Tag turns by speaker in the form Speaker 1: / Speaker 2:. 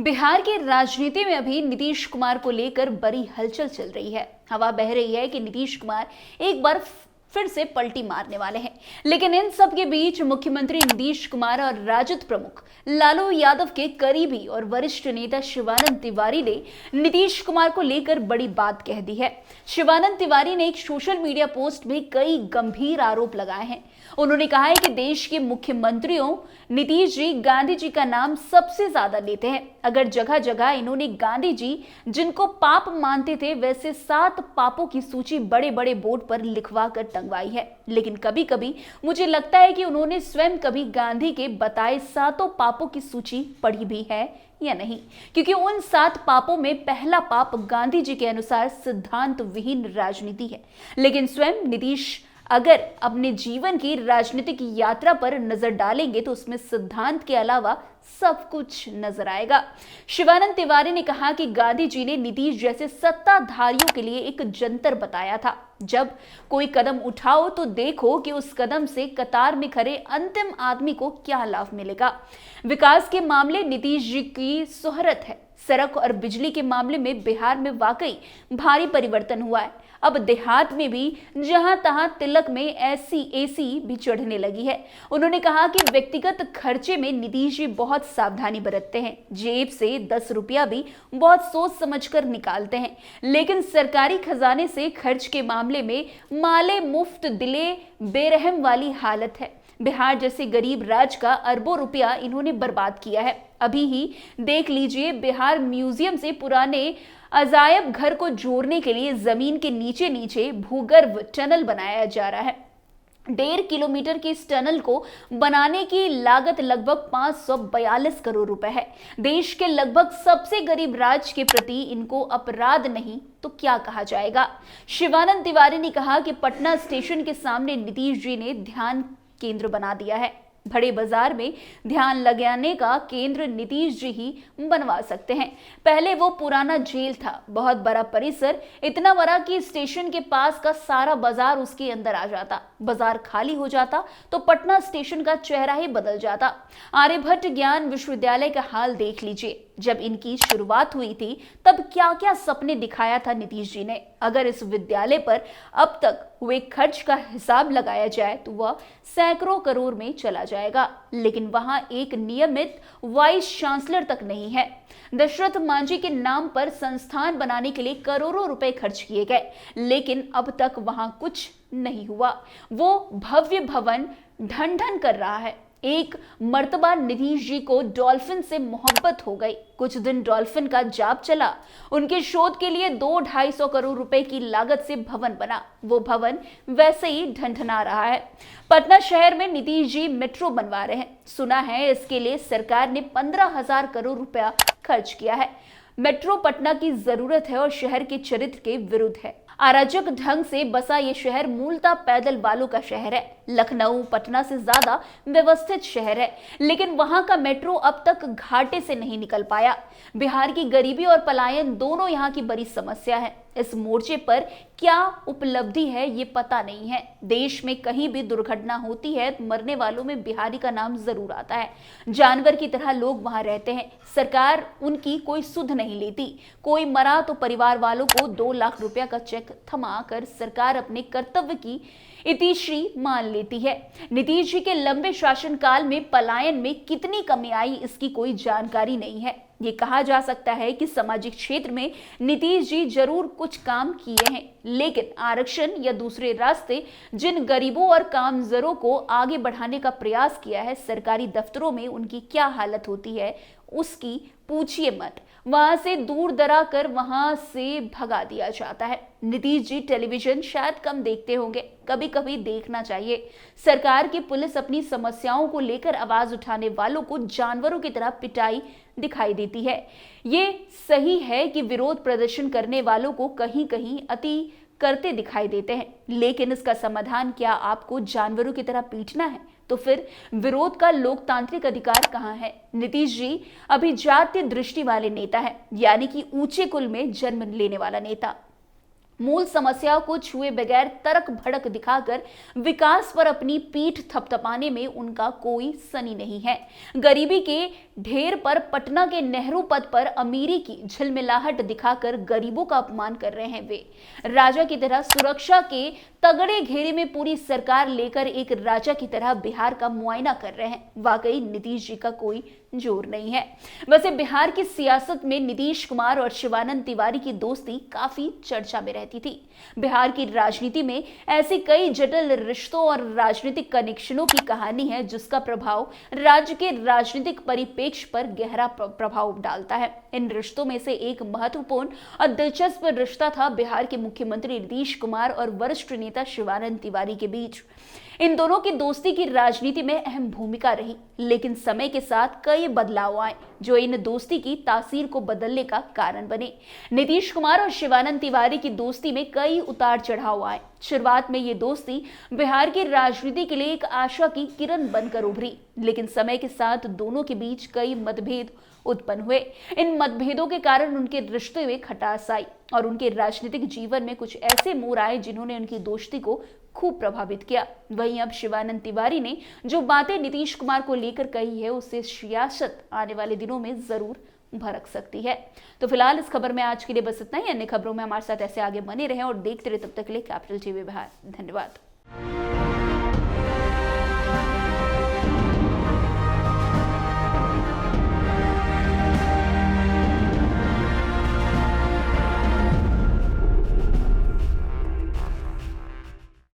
Speaker 1: बिहार की राजनीति में अभी नीतीश कुमार को लेकर बड़ी हलचल चल रही है। हवा बह रही है कि नीतीश कुमार एक बार फिर से पलटी मारने वाले हैं। लेकिन इन सब के बीच मुख्यमंत्री नीतीश कुमार और राजद प्रमुख लालू यादव के करीबी और वरिष्ठ नेता शिवानंद तिवारी ने नीतीश कुमार को लेकर बड़ी बात कह दी है। शिवानंद तिवारी ने एक सोशल मीडिया पोस्ट में कई गंभीर आरोप लगाए हैं। उन्होंने कहा है कि देश के मुख्यमंत्रियों नीतीश जी गांधी जी का नाम सबसे ज्यादा लेते हैं। अगर जगह जगह इन्होंने गांधी जी जिनको पाप मानते थे वैसे 7 पापों की सूची बड़े बड़े बोर्ड पर लिखवा कर टंगवाई है, लेकिन कभी कभी मुझे लगता है कि उन्होंने स्वयं कभी गांधी के बताए 7 पापों की सूची पढ़ी भी है या नहीं, क्योंकि उन 7 पापों में पहला पाप गांधी जी के अनुसार सिद्धांत विहीन राजनीति है। लेकिन स्वयं नीतीश अगर अपने जीवन की राजनीतिक यात्रा पर नजर डालेंगे तो उसमें सिद्धांत के अलावा सब कुछ नजर आएगा। शिवानंद तिवारी ने कहा कि गांधी जी ने नीतीश जैसे सत्ताधारियों के लिए एक जंतर बताया था, जब कोई कदम उठाओ तो देखो कि उस कदम से कतार में खड़े अंतिम आदमी को क्या लाभ मिलेगा। विकास के मामले नीतीश जी की शोहरत है। सड़क और बिजली के मामले में बिहार में वाकई भारी परिवर्तन हुआ है। अब देहात में भी जहां तहां तिलक में ऐसी एसी भी चढ़ने लगी है। उन्होंने कहा कि व्यक्तिगत खर्चे में नीतीश जी बहुत सावधानी बरतते हैं। जेब से 10 रुपया भी बहुत सोच समझकर निकालते हैं, लेकिन सरकारी खजाने से खर्च के मामले में माले मुफ्त दिले बेरहम वाली हालत है। बिहार जैसे गरीब राज्य का अरबों रुपया इन्होंने बर्बाद किया है। अभी ही देख लीजिए, बिहार म्यूजियम से पुराने अजायब घर को जोड़ने के लिए जमीन के नीचे नीचे भूगर्भ टनल बनाया जा रहा है। 1.5 किलोमीटर की इस टनल को बनाने की लागत लगभग 542 करोड़ रुपए है। देश के लगभग सबसे गरीब राज्य के प्रति इनको अपराध नहीं तो क्या कहा जाएगा। शिवानंद तिवारी ने कहा कि पटना स्टेशन के सामने नीतीश जी ने ध्यान केंद्र बना दिया है। बड़े बाजार में ध्यान लगाने का केंद्र नीतीश जी ही बनवा सकते हैं। पहले वो पुराना जेल था, बहुत बड़ा परिसर, इतना बड़ा कि स्टेशन के पास का सारा बाजार उसके अंदर आ जाता। बाजार खाली हो जाता तो पटना स्टेशन का चेहरा ही बदल जाता। आर्यभट्ट ज्ञान विश्वविद्यालय का हाल देख लीजिए। जब इनकी शुरुआत हुई थी तब क्या क्या सपने दिखाया था नीतीश जी ने। अगर इस विद्यालय पर अब तक हुए खर्च का हिसाब लगाया जाए तो वह सैकड़ों करोड़ में चला जाएगा, लेकिन वहां एक नियमित वाइस चांसलर तक नहीं है। दशरथ मांझी के नाम पर संस्थान बनाने के लिए करोड़ों रुपए खर्च किए गए, लेकिन अब तक वहां कुछ नहीं हुआ। वो भव्य भवन ढन ढन कर रहा है। एक मर्तबा नीतीश जी को डॉल्फिन से मोहब्बत हो गई। कुछ दिन डॉल्फिन का जाप चला। उनके शोध के लिए 200-250 करोड़ रुपए की लागत से भवन बना। वो भवन वैसे ही ढनढना रहा है। पटना शहर में नीतीश जी मेट्रो बनवा रहे हैं। सुना है इसके लिए सरकार ने 15,000 करोड़ रुपया खर्च किया है। मेट्रो पटना की जरूरत है और शहर के चरित्र के विरुद्ध है। अराजक ढंग से बसा ये शहर मूलतः पैदल वालों का शहर है। लखनऊ पटना से ज्यादा व्यवस्थित शहर है, लेकिन वहां का मेट्रो अब तक घाटे से नहीं निकल पाया। बिहार की गरीबी और पलायन दोनों यहाँ की बड़ी समस्या है। इस मोर्चे पर क्या उपलब्धि है ये पता नहीं है। देश में कहीं भी दुर्घटना होती है तो मरने वालों में बिहारी का नाम जरूर आता है। जानवर की तरह लोग वहां रहते हैं। सरकार उनकी कोई सुध नहीं लेती। कोई मरा तो परिवार वालों को 2 लाख रुपया का चेक थमा कर सरकार अपने कर्तव्य की इतिश्री मान लेती है। नीतीश जी के लंबे शासनकाल में पलायन में कितनी कमी आई इसकी कोई जानकारी नहीं है। ये कहा जा सकता है कि सामाजिक क्षेत्र में नीतीश जी जरूर कुछ काम किए हैं, लेकिन आरक्षण या दूसरे रास्ते जिन गरीबों और कामजोरों को आगे बढ़ाने का प्रयास किया है, सरकारी दफ्तरों में उनकी क्या हालत होती है उसकी पूछिए मत। वहां से दूर दरा कर वहां से भगा दिया जाता है। नीतीश जी टेलीविजन शायद कम देखते होंगे, कभी कभी देखना चाहिए। सरकार की पुलिस अपनी समस्याओं को लेकर आवाज उठाने वालों को जानवरों की तरह पिटाई दिखाई देती है। ये सही है कि विरोध प्रदर्शन करने वालों को कहीं कहीं अति करते दिखाई देते हैं, लेकिन इसका समाधान क्या आपको जानवरों की तरह पीटना है? तो फिर विरोध का लोकतांत्रिक अधिकार कहां है? नीतीश जी अभिजात्य दृष्टि वाले नेता हैं, यानी कि ऊंचे कुल में जन्म लेने वाला नेता। मूल समस्याओं को छुए बगैर तर्क भड़क दिखाकर विकास पर अपनी पीठ थपथपाने में उनका कोई सनी नहीं है। गरीबी के ढेर पर पटना के नेहरू पथ पर अमीरी की झिलमिलाहट दिखाकर गरीबों का अपमान कर रहे हैं। वे राजा की तरह सुरक्षा के तगड़े घेरे में पूरी सरकार लेकर एक राजा की तरह बिहार का मुआयना कर रहे हैं। वाकई नीतीश जी का कोई जोर नहीं है। वैसे बिहार की सियासत में नीतीश कुमार और शिवानंद तिवारी की दोस्ती काफी चर्चा में रहती थी। बिहार की राजनीति में ऐसी कई जटिल रिश्तों और राजनीतिक कनेक्शनों की कहानी है जिसका प्रभाव राज्य के राजनीतिक परिप्रेक्ष्य पर गहरा प्रभाव डालता है। इन रिश्तों में से एक महत्वपूर्ण और दिलचस्प रिश्ता था बिहार के मुख्यमंत्री नीतीश कुमार और वरिष्ठ नेता शिवानंद तिवारी के बीच। इन दोनों की दोस्ती की राजनीति में अहम भूमिका रही, लेकिन समय के साथ कई बदलाव आए जो इन दोस्ती की तासीर को बदलने का कारण बने। नीतीश कुमार और शिवानंद तिवारी की दोस्ती में कई उतार चढ़ाव आए। शुरुआत में ये दोस्ती बिहार की राजनीति के लिए एक आशा की किरण बनकर उभरी, लेकिन समय के साथ दोनों के बीच कई मतभेद उत्पन्न हुए। इन मतभेदों के कारण उनके रिश्ते में खटास आई और उनके राजनीतिक जीवन में कुछ ऐसे मोड़ आए जिन्होंने उनकी दोस्ती को खूब प्रभावित किया। वहीं अब शिवानंद तिवारी ने जो बातें नीतीश कुमार को लेकर कही है उससे सियासत आने वाले दिनों में जरूर भड़क सकती है। तो फिलहाल इस खबर में आज के लिए बस इतना ही। अन्य खबरों में हमारे साथ ऐसे आगे बने रहें और देखते रहे। तब तक के लिए कैपिटल टीवी बिहार। धन्यवाद।